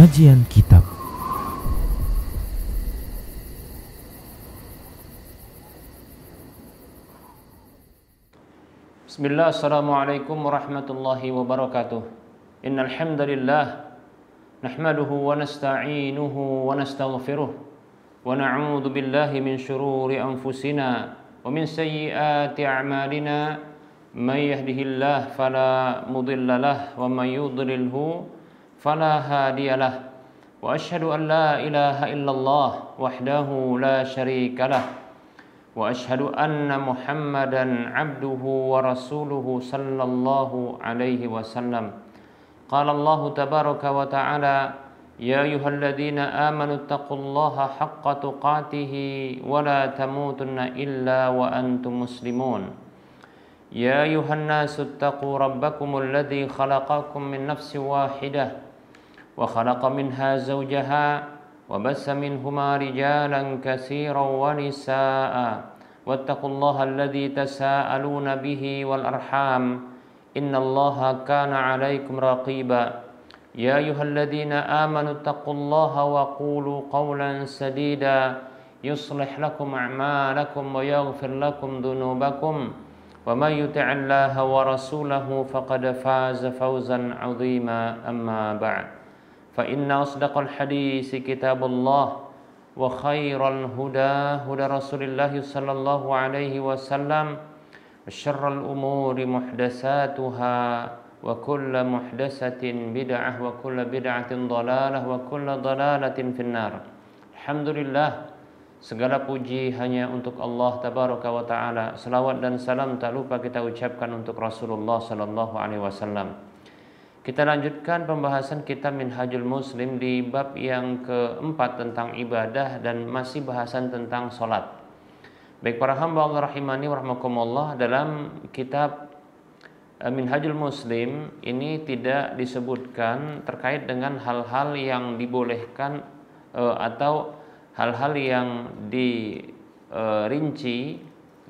Kajian Kitab. Bismillah, assalamualaikum warahmatullahi wabarakatuh. Innal hamdalillah nahmaduhu wa nasta'inuhu wa nastaghfiruh wa na'udzu billahi min shururi anfusina wa min sayyiati a'malina. May yahdihillahu fala mudilla lahu wa may yudlilhu fala hadiyalah. Wa asyhadu an la ilaha illallah wahdahu la syarika lah. Wa asyhadu anna Muhammadan abduhu wa rasuluhu sallallahu alaihi wasallam. Qala Allah tabaraka wa ta'ala, ya ayyuhalladzina amanu taqullaha haqqa tuqatih wa la tamutunna illa wa antum muslimun. Ya ayyuhan nasu taqu rabbakumul ladzi khalaqakum min nafsin wahidah wa khalaqa minha zawjaha وبث منهما رجالا كثيرا ونساء واتقوا الله الذي تساءلون به والأرحام إن الله كان عليكم رقيبا يا أيها الذين آمنوا اتقوا الله وقولوا قولا سديدا يصلح لكم أعمالكم ويغفر لكم ذنوبكم ومن يطع الله ورسوله فقد فاز فوزا عظيما أما بعد فإن أصدق الحديث كتاب الله وخير الهدى هدى رسول الله صلى الله عليه وسلم وشر الأمور محدثاتها وكل محدثة بدعة وكل بدعة ضلالة وكل ضلالة في النار. Alhamdulillah, segala puji hanya untuk Allah tabaraka wa ta'ala. Selawat dan salam tak lupa kita ucapkan untuk Rasulullah sallallahu alaihi wasallam. Kita lanjutkan pembahasan kitab Minhajul Muslim di bab yang keempat tentang ibadah dan masih bahasan tentang sholat. Baik para hamba Allah rahimani warahmatullah, dalam kitab Minhajul Muslim ini tidak disebutkan terkait dengan hal-hal yang dibolehkan atau hal-hal yang dirinci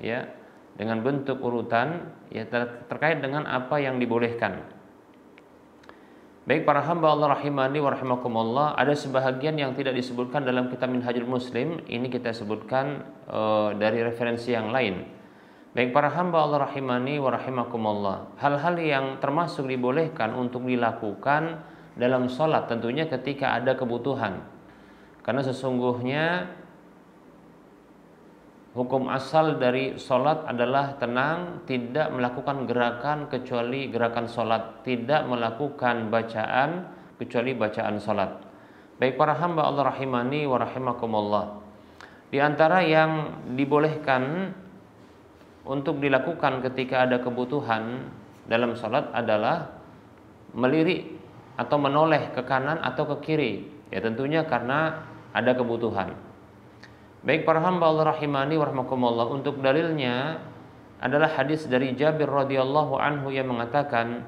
ya dengan bentuk urutan ya terkait dengan apa yang dibolehkan. Baik para hamba Allah rahimani wa rahimakumullah, ada sebahagian yang tidak disebutkan dalam kitab Minhajul Muslim. Ini kita sebutkan dari referensi yang lain. Baik para hamba Allah rahimani wa rahimakumullah, hal-hal yang termasuk dibolehkan untuk dilakukan dalam sholat tentunya ketika ada kebutuhan. Karena sesungguhnya hukum asal dari sholat adalah tenang, tidak melakukan gerakan kecuali gerakan sholat, tidak melakukan bacaan kecuali bacaan sholat. Baik para hamba Allah rahimani wa rahimakumullah, di antara yang dibolehkan untuk dilakukan ketika ada kebutuhan dalam sholat adalah melirik atau menoleh ke kanan atau ke kiri, ya tentunya karena ada kebutuhan. Baik para hamba Allah rahimani warahmatullah, untuk dalilnya adalah hadis dari Jabir radhiyallahu anhu yang mengatakan,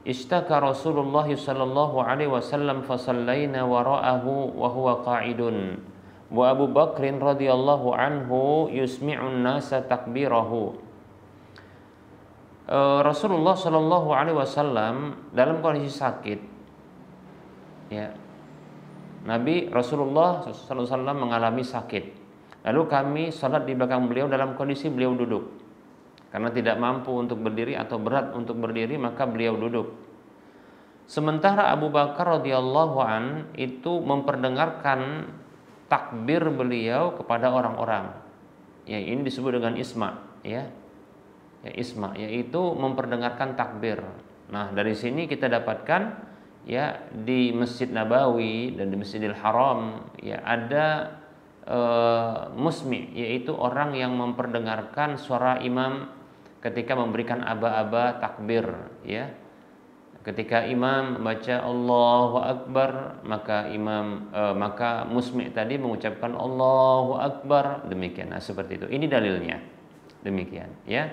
istaka Rasulullah sallallahu alaihi wasallam fa sallaina wara'ahu wa huwa qa'idun wa Abu Bakr radhiyallahu anhu yusmi'un nasa takbirahu. Rasulullah sallallahu alaihi wasallam dalam kondisi sakit ya. Nabi Rasulullah sallallahu alaihi wasallam mengalami sakit. Lalu kami salat di belakang beliau dalam kondisi beliau duduk. Karena tidak mampu untuk berdiri atau berat untuk berdiri, maka beliau duduk. Sementara Abu Bakar radhiyallahu an itu memperdengarkan takbir beliau kepada orang-orang. Ya, ini disebut dengan isma, ya. Ya, isma, yaitu memperdengarkan takbir. Nah, dari sini kita dapatkan ya di Masjid Nabawi dan di Masjidil Haram ya ada musmi, yaitu orang yang memperdengarkan suara imam ketika memberikan aba-aba takbir ya. Ketika imam membaca Allahu Akbar, maka maka musmi tadi mengucapkan Allahu Akbar, demikian. Nah, seperti itu. Ini dalilnya. Demikian ya.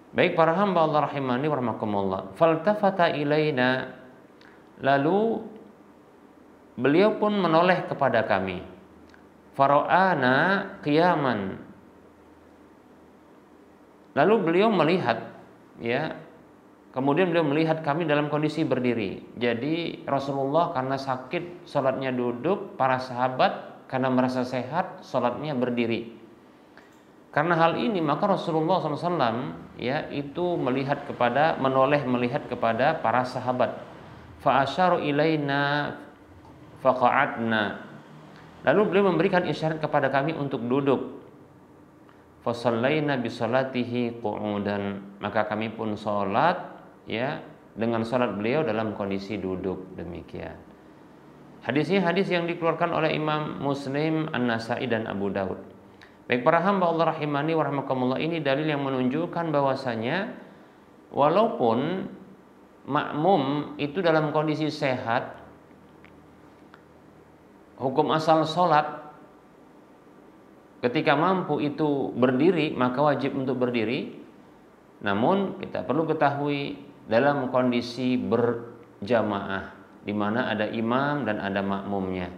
Baik para hamba Allah rahimani wa rahimakumullah. Faltafata ilaina, lalu beliau pun menoleh kepada kami. Fara'ana qiyaman, lalu beliau melihat ya kemudian beliau melihat kami dalam kondisi berdiri. Jadi Rasulullah karena sakit sholatnya duduk, para sahabat karena merasa sehat sholatnya berdiri. Karena hal ini maka Rasulullah SAW ya itu menoleh melihat kepada para sahabat. Fa asyaru ilaina faqa'adna. Lalu beliau memberikan isyarat kepada kami untuk duduk. Fa shallaina bi salatihi qu'udan. Maka kami pun salat ya dengan salat beliau dalam kondisi duduk, demikian. Hadisnya hadis yang dikeluarkan oleh Imam Muslim, An-Nasa'i dan Abu Daud. Baik para hamba Allah rahimani wa rahimakumullah, ini dalil yang menunjukkan bahwasanya walaupun makmum itu dalam kondisi sehat, hukum asal sholat ketika mampu itu berdiri maka wajib untuk berdiri. Namun kita perlu ketahui dalam kondisi berjamaah di mana ada imam dan ada makmumnya,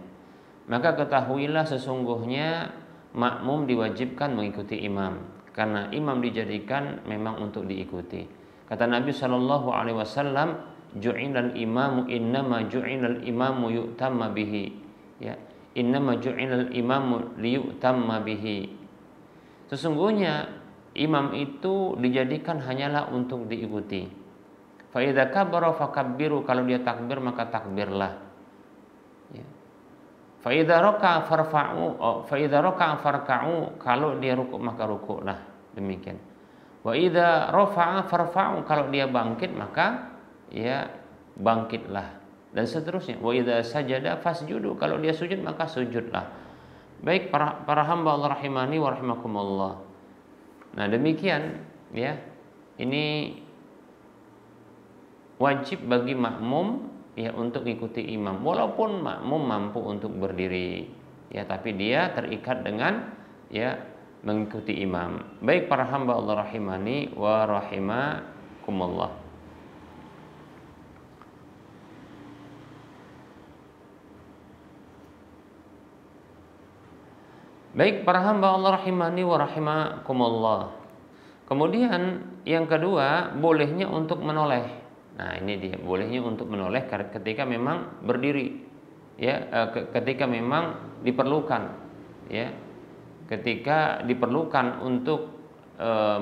maka ketahuilah sesungguhnya makmum diwajibkan mengikuti imam karena imam dijadikan memang untuk diikuti. Kata Nabi sallallahu alaihi wasallam, ju'ilal imamu innama ju'ilal imamu yu'tamma bihi. Ya, innama ju'ilal imamu liyu'tamma bihi. Sesungguhnya imam itu dijadikan hanyalah untuk diikuti. Fa idza kabbara fakabbiru, kalau dia takbir maka takbirlah. Ya. Fa idza raka'a farka'u, kalau dia rukuk maka rukuklah, demikian. Wa idza rafa'a farfa'u, kalau dia bangkit maka ya bangkitlah, dan seterusnya. Wa idza sajada fasjudu, kalau dia sujud maka sujudlah. Baik para hamba Allah rahimani wa rahimakumullah. Nah, demikian ya. Ini wajib bagi makmum ya untuk ikuti imam, walaupun makmum mampu untuk berdiri ya, tapi dia terikat dengan ya mengikuti imam. Baik para hamba Allah rahimani wa rahimakumullah. Baik para hamba Allah rahimani wa rahimakumullah. Kemudian yang kedua, bolehnya untuk menoleh. Nah, ini dia, bolehnya untuk menoleh ketika memang berdiri ya, ketika memang diperlukan ya. Ketika diperlukan untuk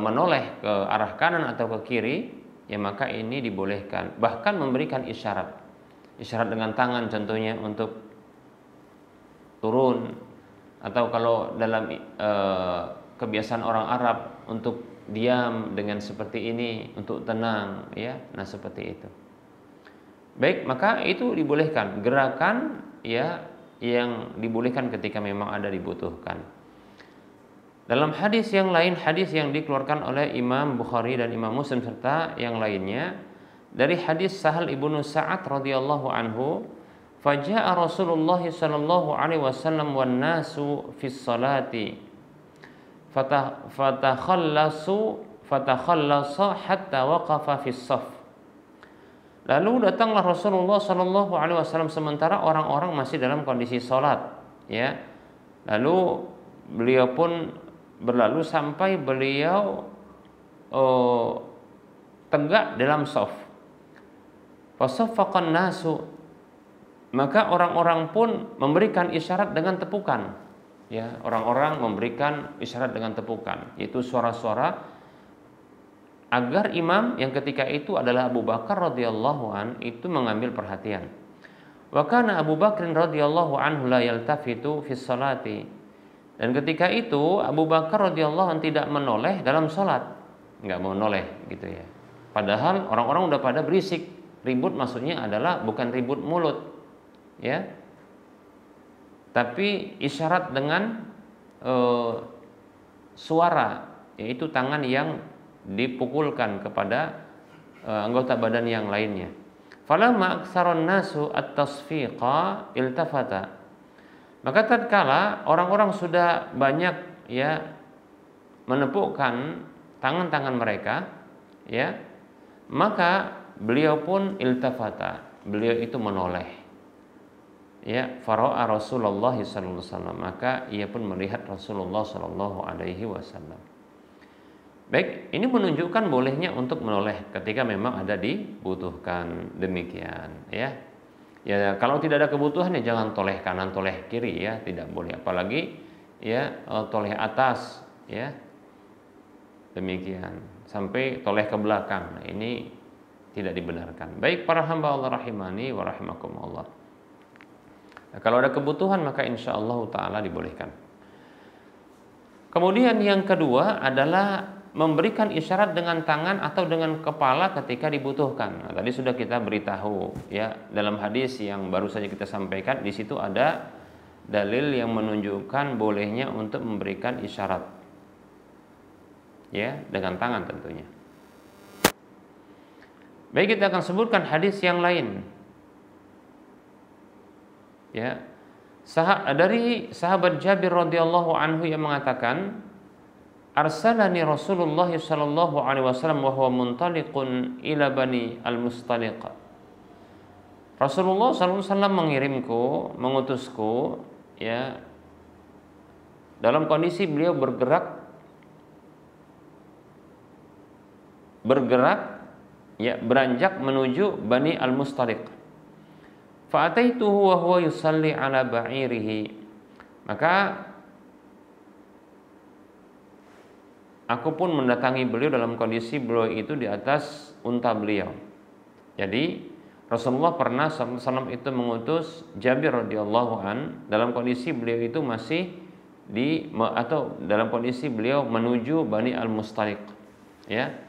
menoleh ke arah kanan atau ke kiri ya, maka ini dibolehkan. Bahkan memberikan isyarat dengan tangan contohnya untuk turun, atau kalau dalam kebiasaan orang Arab untuk diam dengan seperti ini, untuk tenang ya. Nah, seperti itu. Baik, maka itu dibolehkan, gerakan ya yang dibolehkan ketika memang ada dibutuhkan. Dalam hadis yang lain, hadis yang dikeluarkan oleh Imam Bukhari dan Imam Muslim serta yang lainnya, dari hadis Sahal ibnu Sa'ad radhiyallahu anhu, faja'a Rasulullah sallallahu alaihi wasallam wan nasu fis salati fatakhallasa hatta waqafa fis shaf. Lalu datanglah Rasulullah sallallahu alaihi wasallam sementara orang-orang masih dalam kondisi salat ya. Lalu beliau pun berlalu sampai beliau tegak dalam shaf. Fasaffaqan nasu, maka orang-orang pun memberikan isyarat dengan tepukan. Ya, orang-orang memberikan isyarat dengan tepukan, yaitu suara-suara agar imam yang ketika itu adalah Abu Bakar radhiyallahu an itu mengambil perhatian. Wa kana Abu Bakr radhiyallahu anhu la yaltafitu fi sholati. Dan ketika itu Abu Bakar radhiyallahu an tidak menoleh dalam salat. Enggak mau noleh gitu ya. Padahal orang-orang udah pada berisik. Ribut maksudnya adalah bukan ribut mulut. Ya. Tapi isyarat dengan suara, yaitu tangan yang dipukulkan kepada anggota badan yang lainnya. Falamma aktsaron nasu at-tasfiqa iltafata. Maka tatkala orang-orang sudah banyak ya menepukkan tangan-tangan mereka ya, maka beliau pun iltafata, beliau itu menoleh. Ya, fara'a Rasulullah sallallahu alaihi wasallam, maka ia pun melihat Rasulullah sallallahu alaihi wasallam. Baik, ini menunjukkan bolehnya untuk menoleh ketika memang ada dibutuhkan, demikian ya. Ya kalau tidak ada kebutuhan ya jangan toleh kanan, toleh kiri ya, tidak boleh. Apalagi ya toleh atas ya. Demikian, sampai toleh ke belakang. Nah, ini tidak dibenarkan. Baik para hamba Allah rahimani wa rahimakumullah. Nah, kalau ada kebutuhan maka insya Allah taala dibolehkan. Kemudian yang kedua adalah memberikan isyarat dengan tangan atau dengan kepala ketika dibutuhkan. Nah, tadi sudah kita beritahu ya dalam hadis yang baru saja kita sampaikan, di situ ada dalil yang menunjukkan bolehnya untuk memberikan isyarat ya dengan tangan tentunya. Baik, kita akan sebutkan hadis yang lain. Ya. Dari sahabat Jabir radhiyallahu anhu yang mengatakan, arsalani Rasulullah sallallahu alaihi wasallam wa huwa muntaliqun ila bani al-Mustaliq. Rasulullah sallallahu alaihi wasallam mengutusku ya dalam kondisi beliau bergerak ya beranjak menuju Bani al-Mustaliq. Fa ataituhu wa huwa yusalli ala ba'irihi. Maka aku pun mendatangi beliau dalam kondisi beliau itu di atas unta beliau. Jadi Rasulullah pernah SAW itu mengutus Jabir radhiyallahu an dalam kondisi beliau itu masih dalam kondisi beliau menuju Bani al-Mustaliq. Ya.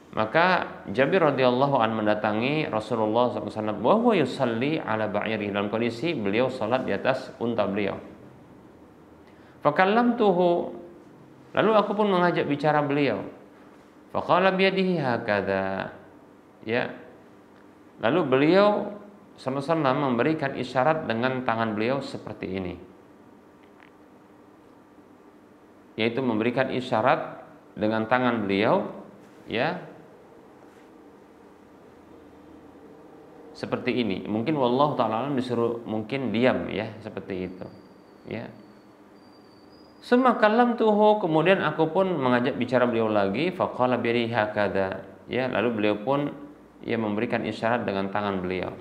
Maka Jabir radhiyallahu an mendatangi Rasulullah SAW wa huwa yusalli ala ba'irihi, dalam kondisi beliau salat di atas unta beliau. Fakallamtuhu, lalu aku pun mengajak bicara beliau. Faqala biyadihi hakadha. Ya. Lalu beliau sama-sama memberikan isyarat dengan tangan beliau seperti ini. Yaitu memberikan isyarat dengan tangan beliau ya. Seperti ini. Mungkin wallahu ta'ala disuruh mungkin diam ya, seperti itu. Ya. Summa kallamtuhu, kemudian aku pun mengajak bicara beliau lagi, faqala biyadihi hakadha. Ya, lalu beliau pun ya memberikan isyarat dengan tangan beliau.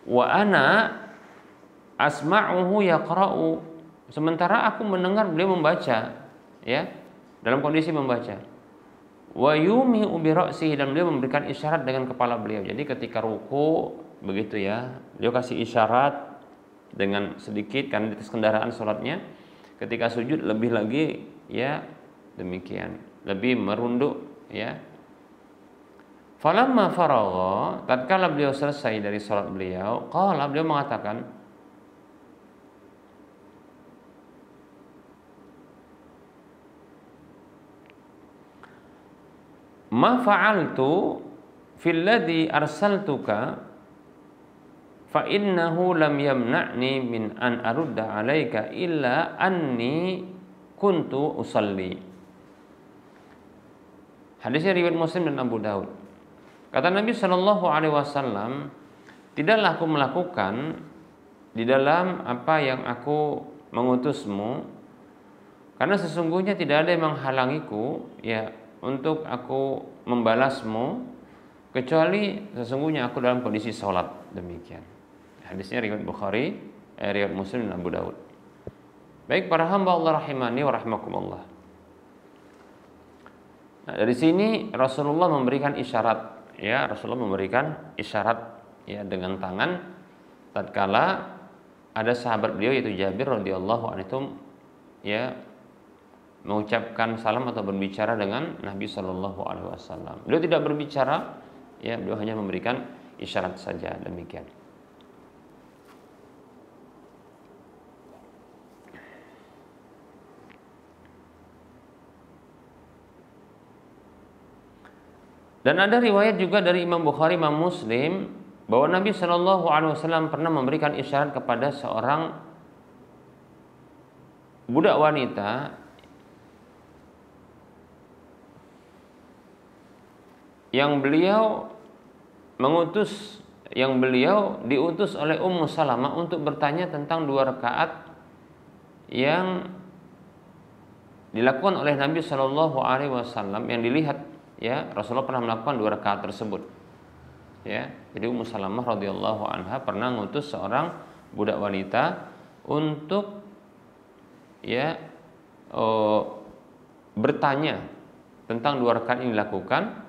Wa ana asma'uhu yaqra'u, sementara aku mendengar beliau membaca ya, dalam kondisi membaca. Wa yumi'u bi ra'sihi, dan beliau memberikan isyarat dengan kepala beliau. Jadi ketika ruku begitu ya, beliau kasih isyarat dengan sedikit karena di atas kendaraan sholatnya. Ketika sujud lebih lagi ya demikian, lebih merunduk ya. Falamma faragha, tatkala beliau selesai dari sholat beliau, qala, beliau mengatakan, ma fa'altu fil ladzi arsaltuka fa innahu lam yamna'ni min an arudda 'alaika illa anni kuntu usalli. Hadisnya riwayat Muslim dan Abu Daud. Kata Nabi sallallahu alaihi wasallam, tidaklah aku melakukan di dalam apa yang aku mengutusmu, karena sesungguhnya tidak ada yang menghalangiku ya untuk aku membalasmu, kecuali sesungguhnya aku dalam kondisi sholat. Demikian. Hadisnya riwayat Bukhari, riwayat Muslim dan Abu Daud. Baik para hamba Allah rahimani wa rahimakumullah. Nah, dari sini Rasulullah memberikan isyarat ya, Rasulullah memberikan isyarat ya dengan tangan tatkala ada sahabat beliau yaitu Jabir radhiyallahu anhu ya mengucapkan salam atau berbicara dengan Nabi sallallahu alaihi wasallam. Beliau tidak berbicara ya, beliau hanya memberikan isyarat saja, demikian. Dan ada riwayat juga dari Imam Bukhari, Imam Muslim bahwa Nabi Shallallahu Alaihi Wasallam pernah memberikan isyarat kepada seorang budak wanita yang beliau diutus oleh Ummu Salamah untuk bertanya tentang 2 rakaat yang dilakukan oleh Nabi Shallallahu Alaihi Wasallam yang dilihat, ya, Rasulullah pernah melakukan 2 rakaat tersebut, ya. Jadi Ummu Salamah radhiyallahu anha pernah ngutus seorang budak wanita untuk, ya, bertanya tentang 2 rakaat ini dilakukan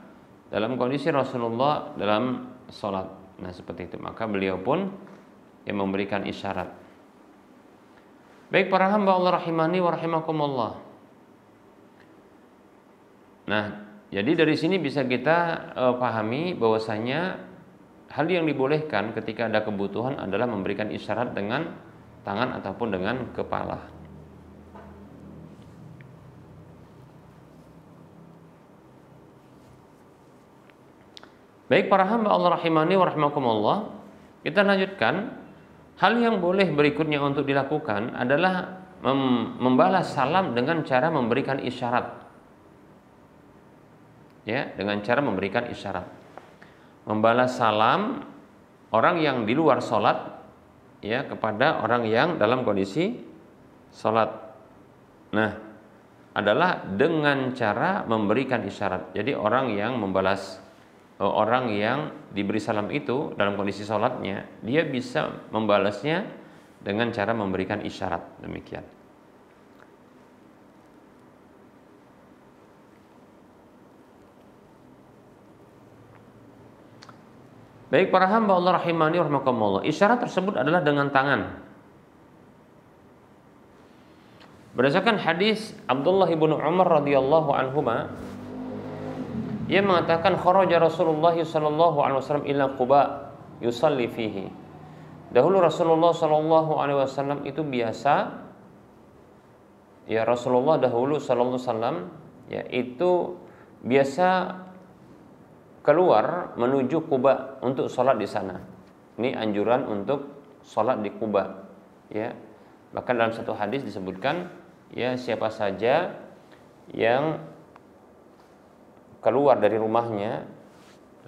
dalam kondisi Rasulullah dalam sholat. Nah, seperti itu. Maka beliau pun yang memberikan isyarat. Baik para hamba Allah rahimani wa rahimakumullah. Nah, jadi dari sini bisa kita pahami bahwasanya hal yang dibolehkan ketika ada kebutuhan adalah memberikan isyarat dengan tangan ataupun dengan kepala. Baik para hamba Allah rahimani wa rahimakumullah, kita lanjutkan. Hal yang boleh berikutnya untuk dilakukan adalah membalas salam dengan cara memberikan isyarat. Ya, dengan cara memberikan isyarat. Membalas salam orang yang di luar sholat, ya, kepada orang yang dalam kondisi sholat. Nah, adalah dengan cara memberikan isyarat. Jadi orang yang diberi salam itu dalam kondisi sholatnya, dia bisa membalasnya dengan cara memberikan isyarat. Demikian. Baik para hamba Allah rahimani wa rahimakumullah, isyarat tersebut adalah dengan tangan. Berdasarkan hadis Abdullah ibnu Umar radhiyallahu anhuma, ia mengatakan kharaja Rasulullah sallallahu alaihi wasallam ila Quba yusalli fihi. Dahulu Rasulullah sallallahu alaihi wasallam itu biasa, ya, Rasulullah dahulu sallallahu alaihi wasallam, ya, itu biasa keluar menuju Quba untuk sholat di sana. Ini anjuran untuk sholat di Quba, ya. Bahkan dalam satu hadis disebutkan, ya, siapa saja yang keluar dari rumahnya,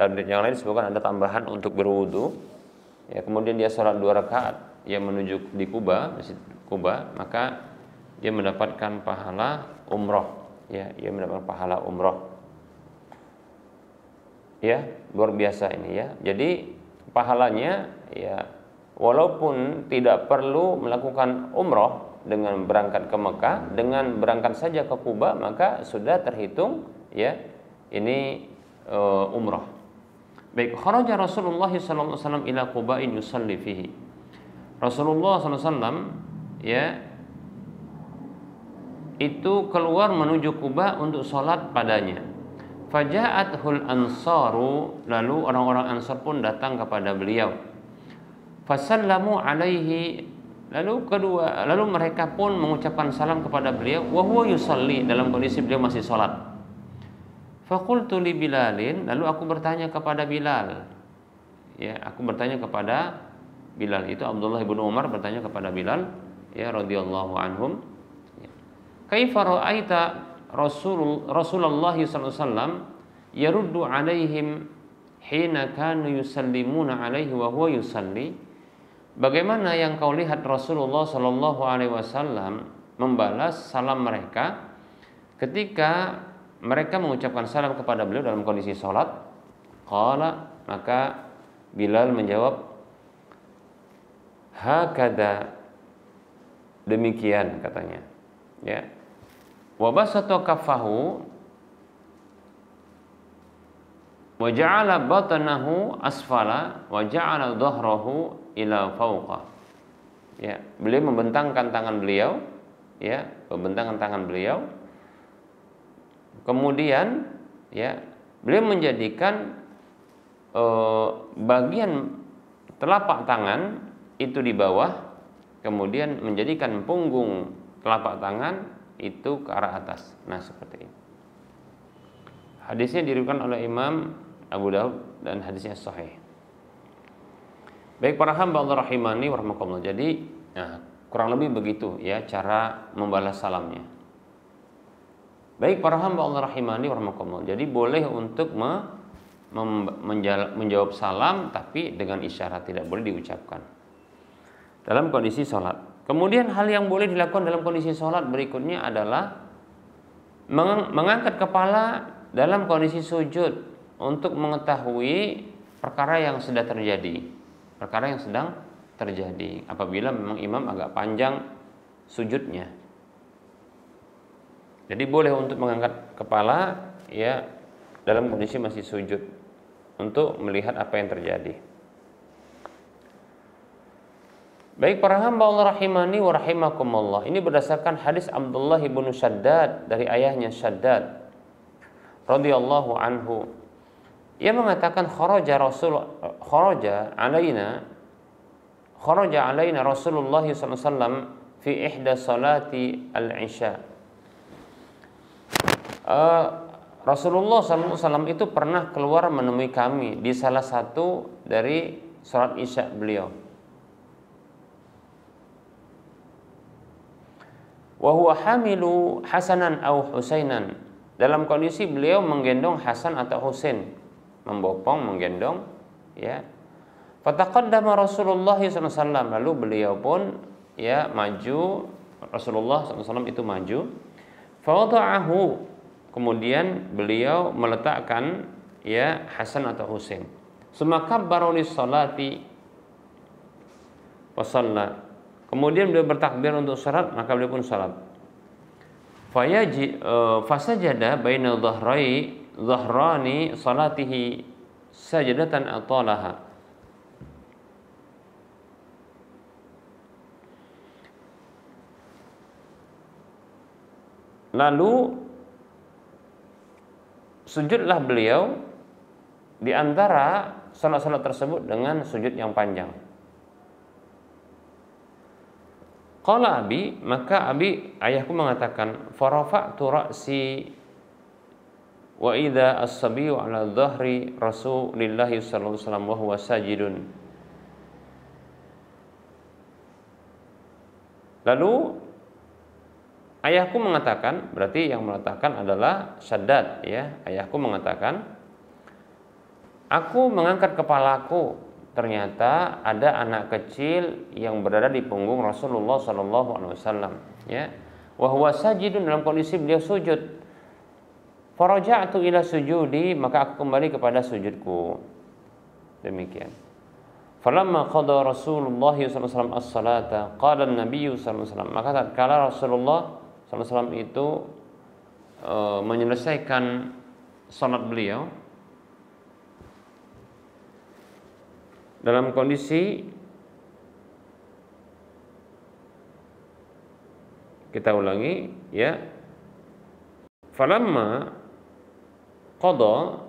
dan yang lain disebutkan ada tambahan untuk berwudu, ya, kemudian dia sholat 2 rakaat, ya, menuju di Quba, Masjid Quba, maka dia mendapatkan pahala umroh, ya, dia mendapatkan pahala umroh, ya, luar biasa ini, ya. Jadi pahalanya, ya, walaupun tidak perlu melakukan umroh dengan berangkat ke Mekah, dengan berangkat saja ke Quba maka sudah terhitung, ya, ini umrah. Baik, kharaja Rasulullah sallallahu alaihi wasallam ila Quba'in yusalli fihi. Rasulullah sallallahu alaihi wasallam, ya, itu keluar menuju Quba untuk sholat padanya. Faja'athul ansaru, lalu orang-orang Ansar pun datang kepada beliau. Fasallamu alaihi, lalu mereka pun mengucapkan salam kepada beliau, wa huwa yusalli, dalam kondisi beliau masih sholat. Faqultu li Bilalin, lalu aku bertanya kepada Bilal, ya, aku bertanya kepada Bilal, itu Abdullah bin Umar bertanya kepada Bilal, ya, radhiyallahu anhum, ya. Kaifa ra'aita Rasulullah sallallahu alaihi wasallam yaruddu alaihim hina kanu yusallimuna alaihi wa huwa yusalli? Bagaimana yang kau lihat Rasulullah sallallahu alaihi wasallam membalas salam mereka ketika mereka mengucapkan salam kepada beliau dalam kondisi sholat? Qala, maka Bilal menjawab, hakada, demikian katanya, ya. Wa basata kaffahu wa ja'ala batnahu asfala wa ja'ala dhahrahu ila fawqa. Ya, beliau membentangkan tangan beliau, ya, membentangkan tangan beliau. Kemudian, ya, beliau menjadikan bagian telapak tangan itu di bawah, kemudian menjadikan punggung telapak tangan itu ke arah atas. Nah, seperti ini. Hadisnya diriwayatkan oleh Imam Abu Daud dan hadisnya sahih. Baik para hamba Allah rahimani wa rahimakumullah. Jadi, nah, kurang lebih begitu, ya, cara membalas salamnya. Baik para hamba Allah rahimani wa rahimakumullah. Jadi boleh untuk menjawab salam tapi dengan isyarat, tidak boleh diucapkan dalam kondisi sholat. Kemudian hal yang boleh dilakukan dalam kondisi sholat berikutnya adalah mengangkat kepala dalam kondisi sujud untuk mengetahui perkara yang sedang terjadi apabila memang imam agak panjang sujudnya. Jadi boleh untuk mengangkat kepala ya dalam kondisi masih sujud untuk melihat apa yang terjadi. Baik para hamba Allah rahimani wa rahimakumullah. Ini berdasarkan hadis Abdullah bin Shaddad dari ayahnya Shaddad radhiyallahu anhu. Ia mengatakan kharaja alaina Rasulullah sallallahu alaihi wasallam fi ihda salati al-isya. Rasulullah sallallahu alaihi wasallam itu pernah keluar menemui kami di salah satu dari salat isya beliau. Wa huwa hamilu Hasanan au Husainan, dalam kondisi beliau menggendong Hasan atau Husain, menggendong ya. Fataqaddama Rasulullah sallallahu alaihi wasallam, lalu beliau pun ya maju, Rasulullah sallallahu alaihi wasallam itu maju. Fawada'ahu, kemudian beliau meletakkan ya Hasan atau Husain. Summa kabbara lis-salati wa shalla, kemudian beliau bertakbir untuk salat, maka beliau pun salat. Fasajada baina dhahrani salatihi sajadatan atalaha. Lalu sujudlah beliau di antara salat-salat tersebut dengan sujud yang panjang. Qala abi, maka ayahku mengatakan, farafa'tu ra'si wa idza as-sabiyyu 'ala dhahri Rasulillah sallallahu alaihi wasallam wa huwa sajidun. Lalu ayahku mengatakan, berarti yang meletakkan adalah Shaddad ya. Ayahku mengatakan, aku mengangkat kepalaku, ternyata ada anak kecil yang berada di punggung Rasulullah sallallahu alaihi wasallam ya. Wa huwa sajidun, dalam kondisi beliau sujud. Faraja'tu ila sujudi, maka aku kembali kepada sujudku. Demikian. Falamma qada Rasulullah sallallahu alaihi wasallam as-salata, qala an-nabiy sallallahu alaihi wasallam, maka tatkala Rasulullah sallallahu alaihi wasallam itu menyelesaikan salat beliau dalam kondisi, kita ulangi ya, falamma qada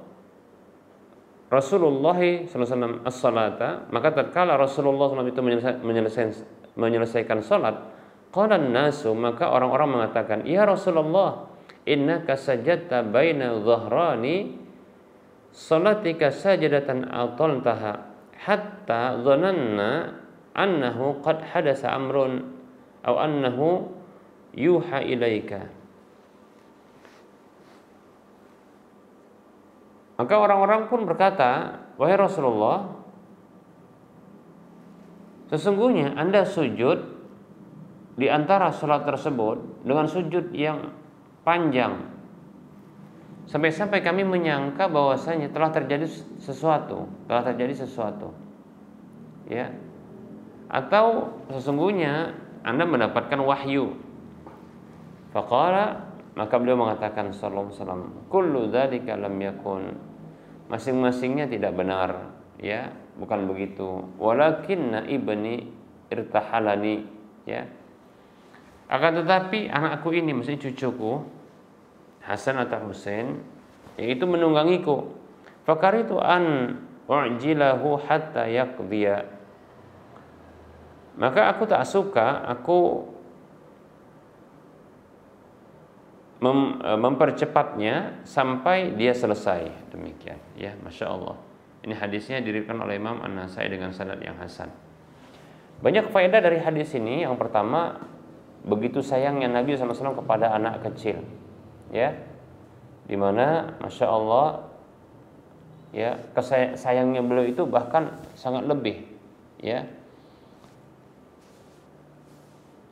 Rasulullah sallallahu alaihi wasallam as-salata, maka tatkala Rasulullah sallallahu alaihi wasallam itu menyelesaikan salat, qala an-nasu, maka orang-orang mengatakan, ya Rasulullah, innaka sajadta baina dhahrani salatika sajadatan ataltaha hatta dhananna annahu qad hadasa amrun aw annahu yuha ilaika. Maka orang-orang pun berkata, wahai Rasulullah, sesungguhnya Anda sujud di antara salat tersebut dengan sujud yang panjang, sampai-sampai kami menyangka bahwasanya telah terjadi sesuatu ya, atau sesungguhnya Anda mendapatkan wahyu. Faqala, maka beliau mengatakan sallallahu alaihi wasallam, kullu dzalika lam yakun, masing-masingnya tidak benar ya, bukan begitu. Walakinna ibni irtahalani ya, akan tetapi anakku ini, maksudnya cucuku Hasan atau Husain, yaitu menunggangiku. Fakaritu an u'jilahu hatta yaqdiya, maka aku tak suka aku mempercepatnya sampai dia selesai. Demikian ya, Masya Allah. Ini hadisnya diriwayatkan oleh Imam An-Nasai dengan sanad yang hasan. Banyak faedah dari hadis ini. Yang pertama, begitu sayangnya Nabi SAW kepada anak kecil ya, dimana Masya Allah ya, sayangnya beliau itu bahkan sangat lebih ya,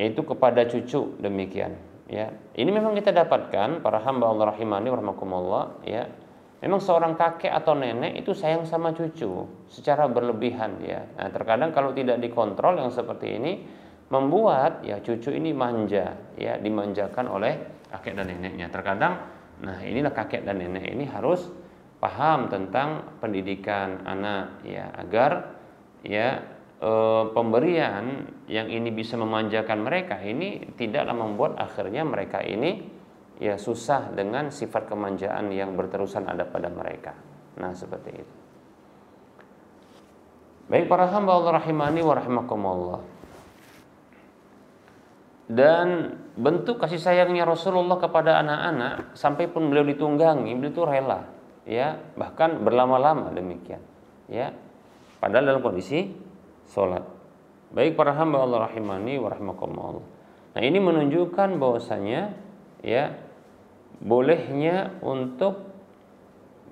yaitu kepada cucu. Demikian Ya, ini memang kita dapatkan para hamba Allah rahimani warahmatullah, ya. Memang seorang kakek atau nenek itu sayang sama cucu secara berlebihan, ya. Nah, terkadang kalau tidak dikontrol yang seperti ini membuat ya cucu ini manja, ya, dimanjakan oleh kakek dan neneknya. Terkadang, nah inilah kakek dan nenek ini harus paham tentang pendidikan anak, ya, agar ya pemberian yang ini bisa memanjakan mereka ini tidaklah membuat akhirnya mereka ini ya susah dengan sifat kemanjaan yang berterusan ada pada mereka. Nah, seperti itu. Baik para hamba Allah rahimani wa rahimakumullah. Dan bentuk kasih sayangnya Rasulullah kepada anak-anak sampai pun beliau ditunggangi, beliau itu rela, ya, bahkan berlama-lama demikian, ya. Padahal dalam kondisi sholat. Baik para hamba Allah rahimani wa rahimakumullah. Nah, ini menunjukkan bahwasanya ya bolehnya untuk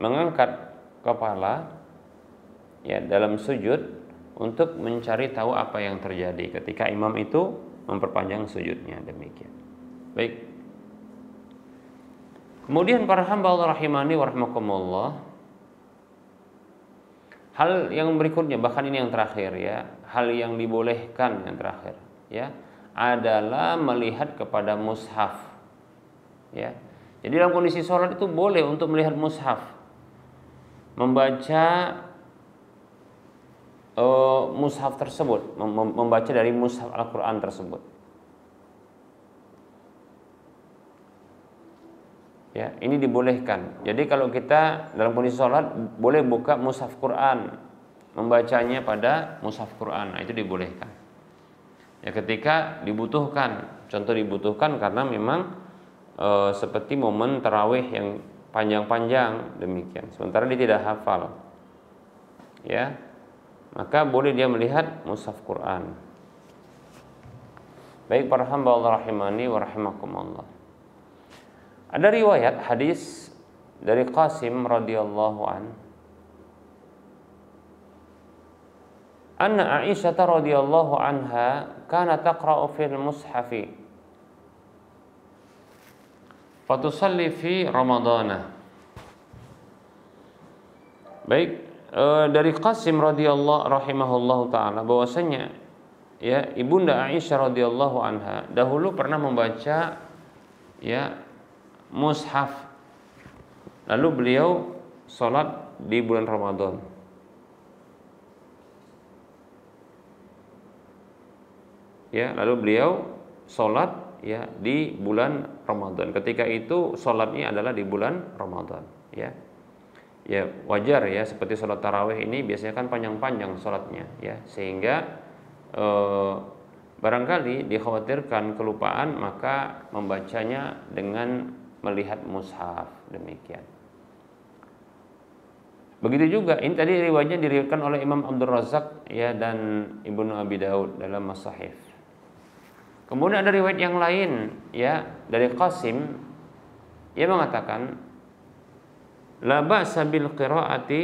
mengangkat kepala ya dalam sujud untuk mencari tahu apa yang terjadi ketika imam itu memperpanjang sujudnya, demikian. Baik. Kemudian para hamba Allah rahimani wa rahimakumullah, hal yang berikutnya, bahkan ini yang terakhir ya, hal yang dibolehkan yang terakhir ya adalah melihat kepada mushaf. Ya. Jadi dalam kondisi sholat itu boleh untuk melihat mushaf, membaca mushaf tersebut, membaca dari mushaf Al-Quran tersebut. Ya, ini dibolehkan. Jadi kalau kita dalam kondisi sholat boleh buka mushaf Quran, membacanya pada mushaf Quran, nah, itu dibolehkan. Ya, ketika dibutuhkan, contoh dibutuhkan karena memang seperti momen tarawih yang panjang-panjang demikian. Sementara dia tidak hafal, ya, maka boleh dia melihat mushaf Quran. Baik para hamba Allah rahimani wa rahimakumullah. Ada riwayat hadis dari Qasim radhiyallahu an, anna Aisyah radhiyallahu anha kana taqra'u fil mushafi fatusalli fi Ramadana. Baik, dari Qasim radhiyallahu rahimahullahu taala bahwasanya ya ibunda Aisyah radhiyallahu anha dahulu pernah membaca ya mushaf, lalu beliau sholat di bulan Ramadan. Ya, lalu beliau sholat ya di bulan Ramadan. Ketika itu sholatnya adalah di bulan Ramadan. Ya, ya wajar ya, seperti sholat tarawih ini biasanya kan panjang-panjang sholatnya, ya, sehingga barangkali dikhawatirkan kelupaan, maka membacanya dengan melihat mushaf, demikian. Begitu juga ini tadi riwayatnya diriwayatkan oleh Imam Abdul Razak ya dan Ibnu Abi Daud dalam Masahif. Kemudian ada riwayat yang lain ya dari Qasim, ia mengatakan la ba'sa bil qiraati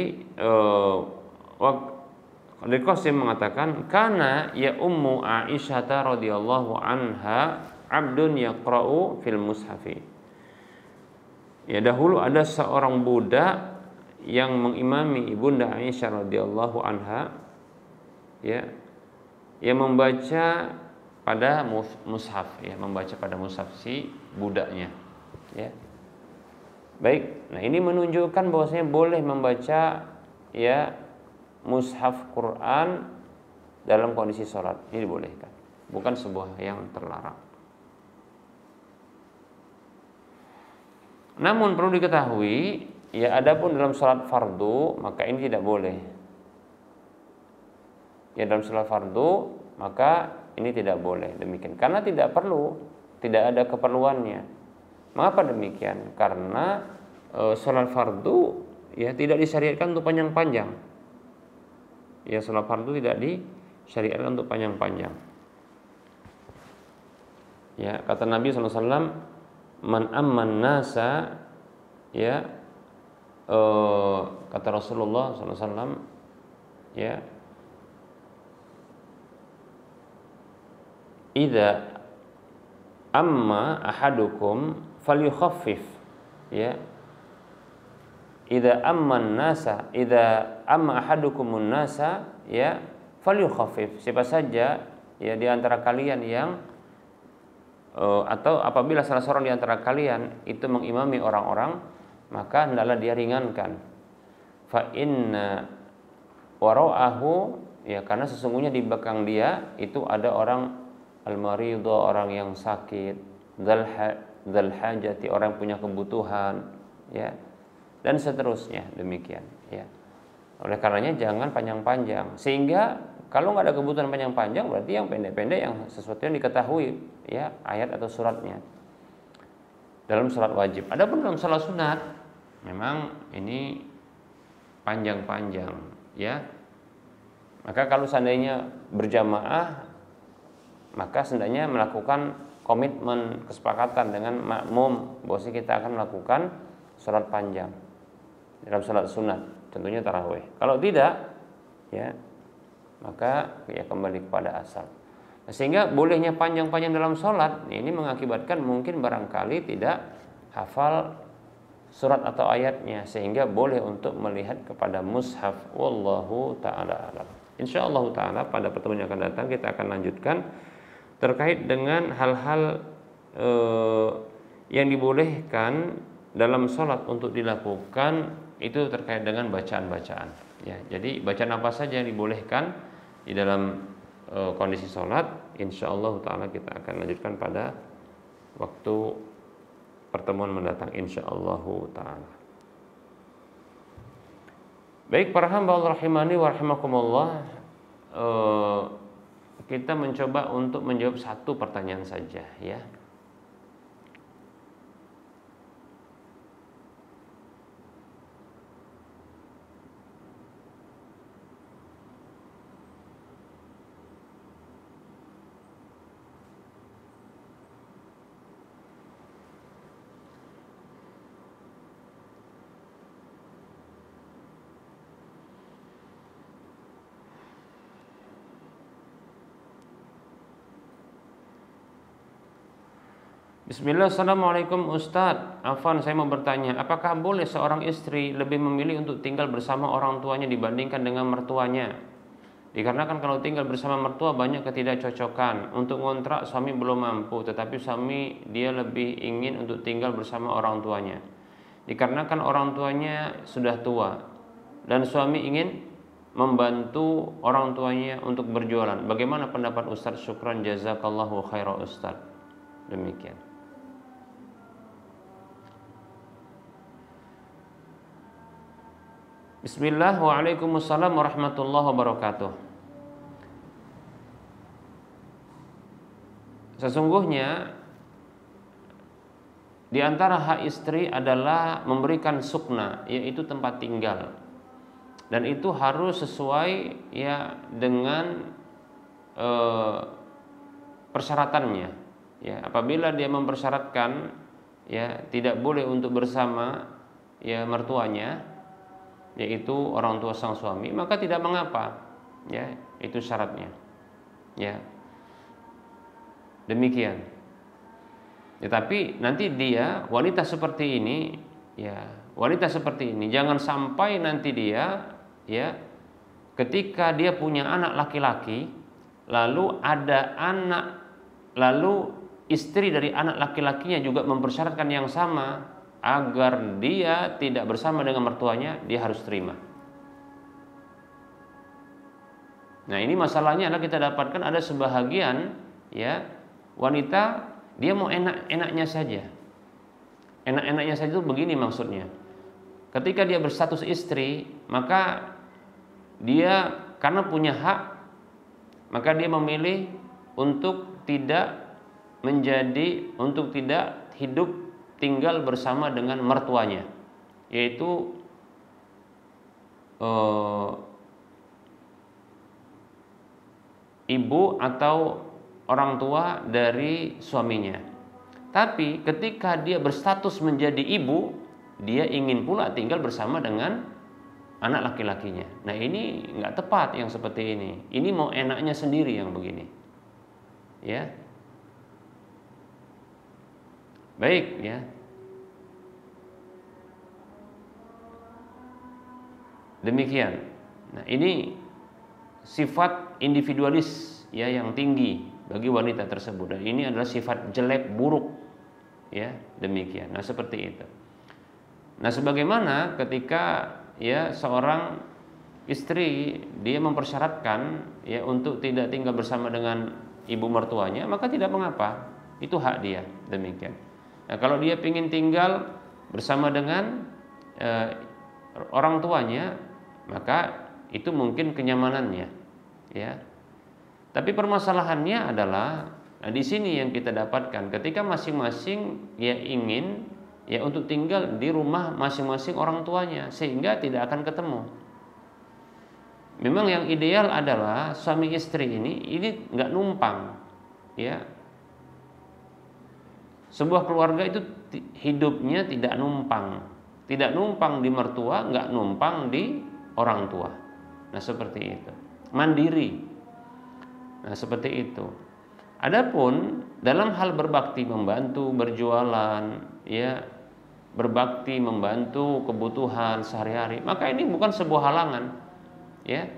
dari Qasim mengatakan kana ya ummu Aisyah radhiyallahu anha abdun yaqra'u fil mushafi. Ya, dahulu ada seorang budak yang mengimami ibunda Aisyah radhiyallahu anha ya, yang membaca pada mushaf, ya, membaca pada mushaf si budaknya, ya. Baik, nah ini menunjukkan bahwasanya boleh membaca ya mushaf Quran dalam kondisi sholat, ini dibolehkan, bukan sebuah yang terlarang. Namun perlu diketahui, ya adapun dalam sholat fardu maka ini tidak boleh. Ya dalam sholat fardu maka ini tidak boleh demikian, karena tidak perlu, tidak ada keperluannya. Mengapa demikian? Karena sholat fardu ya tidak disyariatkan untuk panjang-panjang. Ya sholat fardu tidak disyariatkan untuk panjang-panjang. Ya kata Nabi SAW, man amman nasa ya kata Rasulullah SAW ya idza amma ahadukum falyukhaffif, ya. Idza amma ahadukumun nasa, ya, falyukhaffif. Siapa saja ya di antara kalian yang atau apabila salah seorang di antara kalian itu mengimami orang-orang, maka hendaklah dia ringankan. Fa inna wara'ahu, ya, karena sesungguhnya di belakang dia itu ada orang al-maridha, orang yang sakit, dzal hajati, orang yang punya kebutuhan, ya, dan seterusnya demikian, ya. Oleh karenanya jangan panjang-panjang, sehingga kalau nggak ada kebutuhan panjang-panjang berarti yang pendek-pendek, yang sesuatu yang diketahui, ya, ayat atau suratnya dalam salat wajib. Adapun dalam salat sunat memang ini panjang-panjang, ya. Maka kalau seandainya berjamaah, maka seandainya melakukan komitmen, kesepakatan dengan makmum bahwa kita akan melakukan salat panjang dalam salat sunat, tentunya tarawih. Kalau tidak, ya, maka ya kembali kepada asal. Sehingga bolehnya panjang-panjang dalam salat ini mengakibatkan mungkin barangkali tidak hafal surat atau ayatnya, sehingga boleh untuk melihat kepada mushaf. Wallahu taala alam. Insyaallah taala pada pertemuan yang akan datang kita akan lanjutkan terkait dengan hal-hal yang dibolehkan dalam salat untuk dilakukan, itu terkait dengan bacaan-bacaan, ya. Jadi bacaan apa saja yang dibolehkan di dalam kondisi salat, insyaallah taala kita akan lanjutkan pada waktu pertemuan mendatang insyaallah taala. Baik para hamba Allah rahimani wa rahimakumullah, kita mencoba untuk menjawab satu pertanyaan saja, ya. Bismillah, assalamualaikum Ustadz. Afwan, saya mau bertanya, apakah boleh seorang istri lebih memilih untuk tinggal bersama orang tuanya dibandingkan dengan mertuanya? Dikarenakan kalau tinggal bersama mertua banyak ketidakcocokan. Untuk ngontrak suami belum mampu, tetapi suami dia lebih ingin untuk tinggal bersama orang tuanya. Dikarenakan orang tuanya sudah tua dan suami ingin membantu orang tuanya untuk berjualan. Bagaimana pendapat Ustadz? Syukran jazakallahu khairan Ustadz. Demikian. Bismillah, waalaikumsalam warahmatullahi wabarakatuh. Sesungguhnya di antara hak istri adalah memberikan sukna, yaitu tempat tinggal. Dan itu harus sesuai, ya, dengan persyaratannya. Ya, apabila dia mempersyaratkan, ya, tidak boleh untuk bersama, ya, mertuanya, yaitu orang tua sang suami, maka tidak mengapa, ya, itu syaratnya, ya, demikian. Tetapi nanti dia wanita seperti ini, ya, wanita seperti ini jangan sampai nanti dia, ya, ketika dia punya anak laki-laki, lalu ada anak, lalu istri dari anak laki-lakinya juga mempersyaratkan yang sama agar dia tidak bersama dengan mertuanya, dia harus terima. Nah, ini masalahnya adalah kita dapatkan ada sebahagian, ya, wanita dia mau enak-enaknya saja. Enak-enaknya saja itu begini maksudnya. Ketika dia berstatus istri, maka dia karena punya hak, maka dia memilih untuk tidak hidup tinggal bersama dengan mertuanya, yaitu ibu atau orang tua dari suaminya. Tapi ketika dia berstatus menjadi ibu, dia ingin pula tinggal bersama dengan anak laki-lakinya. Nah, ini nggak tepat yang seperti ini. Ini mau enaknya sendiri yang begini, ya. Baik ya. Demikian. Nah, ini sifat individualis ya yang tinggi bagi wanita tersebut, dan ini adalah sifat jelek buruk ya, demikian. Nah, seperti itu. Nah, sebagaimana ketika ya seorang istri dia mempersyaratkan ya untuk tidak tinggal bersama dengan ibu mertuanya, maka tidak mengapa, itu hak dia, demikian. Nah, kalau dia ingin tinggal bersama dengan orang tuanya, maka itu mungkin kenyamanannya ya. Tapi permasalahannya adalah, nah di sini yang kita dapatkan ketika masing-masing ya ingin ya untuk tinggal di rumah masing-masing orang tuanya, sehingga tidak akan ketemu. Memang yang ideal adalah suami istri ini nggak numpang ya. Sebuah keluarga itu hidupnya tidak numpang di mertua, nggak numpang di orang tua. Nah, seperti itu. Mandiri. Nah, seperti itu. Adapun dalam hal berbakti, membantu berjualan, ya, berbakti membantu kebutuhan sehari-hari, maka ini bukan sebuah halangan, ya.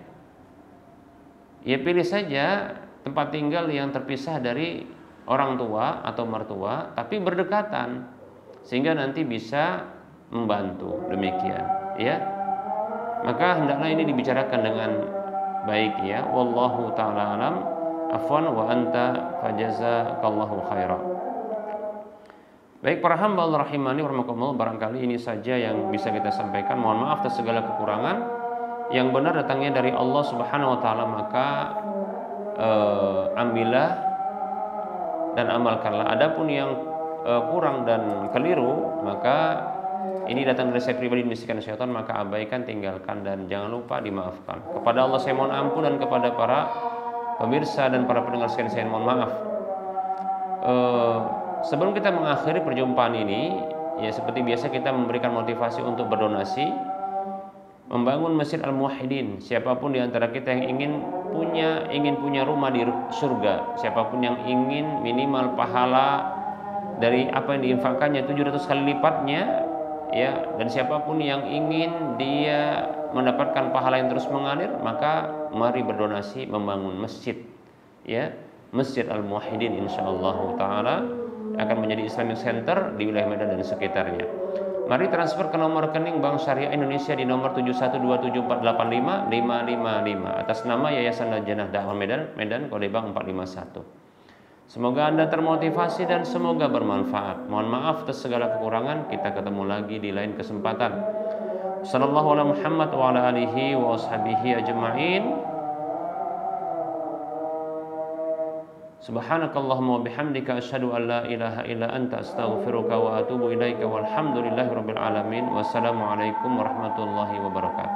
Ya, pilih saja tempat tinggal yang terpisah dari orang tua atau mertua, tapi berdekatan, sehingga nanti bisa membantu, demikian, ya. Maka hendaklah ini dibicarakan dengan baik ya. Wallahu ta'ala alam. Afwan wa anta fajazakallahu khaira. Baik para hamba Allah rahimani wa rahmakumullah, barangkali ini saja yang bisa kita sampaikan. Mohon maaf atas segala kekurangan. Yang benar datangnya dari Allah Subhanahu wa taala, maka ambillah dan amalkanlah. Adapun yang kurang dan keliru, maka ini datang dari saya pribadi, bisikan syaitan, maka abaikan, tinggalkan, dan jangan lupa dimaafkan. Kepada Allah saya mohon ampun, dan kepada para pemirsa dan para pendengar sekalian saya mohon maaf. Sebelum kita mengakhiri perjumpaan ini, ya seperti biasa kita memberikan motivasi untuk berdonasi, membangun Masjid Al-Muwahhidin. Siapapun di antara kita yang ingin punya rumah di surga, siapapun yang ingin minimal pahala dari apa yang diinfakkannya 700 kali lipatnya, ya, dan siapapun yang ingin dia mendapatkan pahala yang terus mengalir, maka mari berdonasi membangun masjid, ya, Masjid Al-Muwahhidin, insyaallah taala akan menjadi Islamic Center di wilayah Medan dan sekitarnya. Mari transfer ke nomor rekening Bank Syariah Indonesia di nomor 7127485555 atas nama Yayasan Lajnah Dakwah Medan, kode bank 451. Semoga Anda termotivasi dan semoga bermanfaat. Mohon maaf atas segala kekurangan. Kita ketemu lagi di lain kesempatan. Sallallahu ala Muhammad wa ala alihi wa ashabihi ajma'in. Subhanakallahumma wa bihamdika asyhadu an la ilaha illa anta astaghfiruka wa atubu ilaika walhamdulillahi rabbil alamin. Wassalamualaikum warahmatullahi wabarakatuh.